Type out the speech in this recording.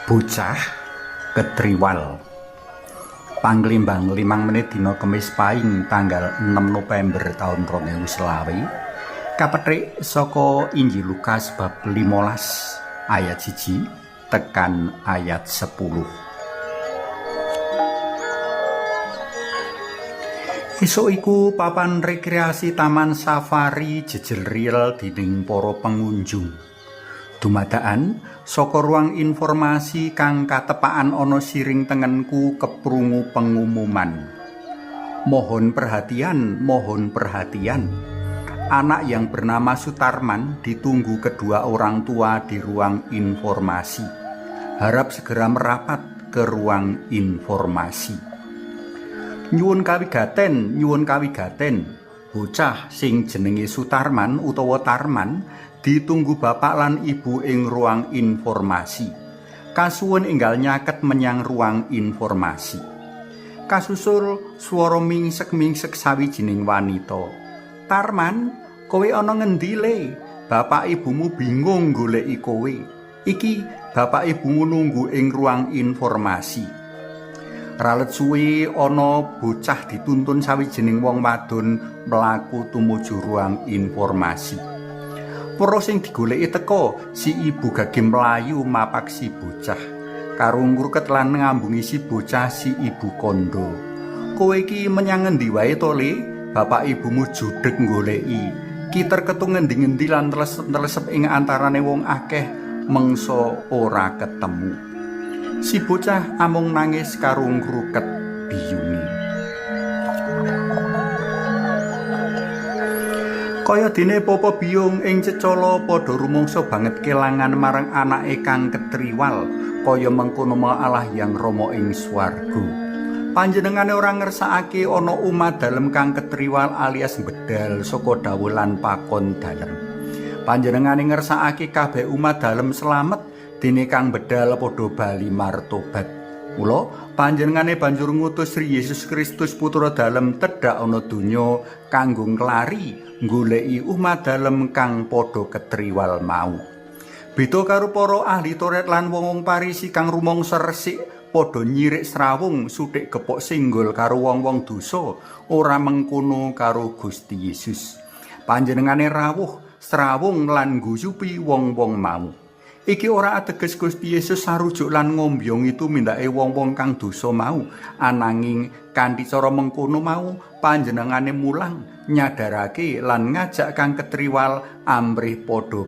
Bocah Ketriwal. Panglimbang 5 menit dina Kemis Pahing tanggal 6 November tahun 2020. Kapethik saka Injil Lukas bab 15 ayat 1 tekan ayat 10. Esuk iku papan rekreasi Taman Safari jejel riel dening para pengunjung. Dumadakan saka ruang informasi kang katepakan ana siring tengenku keprungu pengumuman. Mohon perhatian, mohon perhatian. Anak yang bernama Sutarman ditunggu kedua orang tua di ruang informasi. Harap segera merapat ke ruang informasi. Nyuwun kawigaten, nyuwun kawigaten. Bocah sing jenenge Sutarman utawa Tarman ditunggu bapak lan ibu ing ruang informasi. Kasuwun enggal nyaket menyang ruang informasi. Kasusul swara mingsek-mingsek sawijining wanita. Tarman, kowe ana ngendi le? Bapak ibumu bingung goleki kowe. Iki bapak ibumu nunggu ing ruang informasi. Ralet suwe ana bocah dituntun sawijining wong wadon mlaku tumuju ruang informasi. Para sing digoleki teka, si ibu gage mlayu mapak si bocah. Karo ngruket lan ngambungi si bocah si ibu kondo. Kowe iki menyang ngendi wae to, Le? Bapak ibumu judeg goleki. Ki terketu ngendi-ngendi lan telesep ing antarane wong akeh mengsa ora ketemu. Si bocah amung nangis karo ngruket biyunge. Kaya dene Papa Biyung ing Cecala padha rumangsa banget kelangan marang anake kang ketriwal, kaya mengkono Allah yang Rama ing swarga. Panjenengane ora ngersakake ana umat dalem kang ketriwal alias bedal saka dawuh lan pakon dalem. Panjenengane ngersakake kabeh umat dalem slamet dene kang bedal padha bali martobat. Mula panjenengane banjur ngutus Sri Yesus Kristus putra dalem tedhak ana donya kanggo nglari goleki umat dalem kang padha ketriwal mau. Beda karo para ahli Taurat lan wong-wong Parisi kang rumangsa resik padha nyirik srawung suthik gepok singgol karo wong-wong dosa, ora mengkono karo Gusti Yesus. Panjenengane rawuh srawung lan ngguyupi wong-wong mau. Iki ora ateges Gusti Yesus sarujuk lan ngombyongi tumindake wong-wong kang dosa mau, ananging kanthi cara mengkono mau panjenengane mulang nyadarake lan ngajak kang ketriwal amrih padha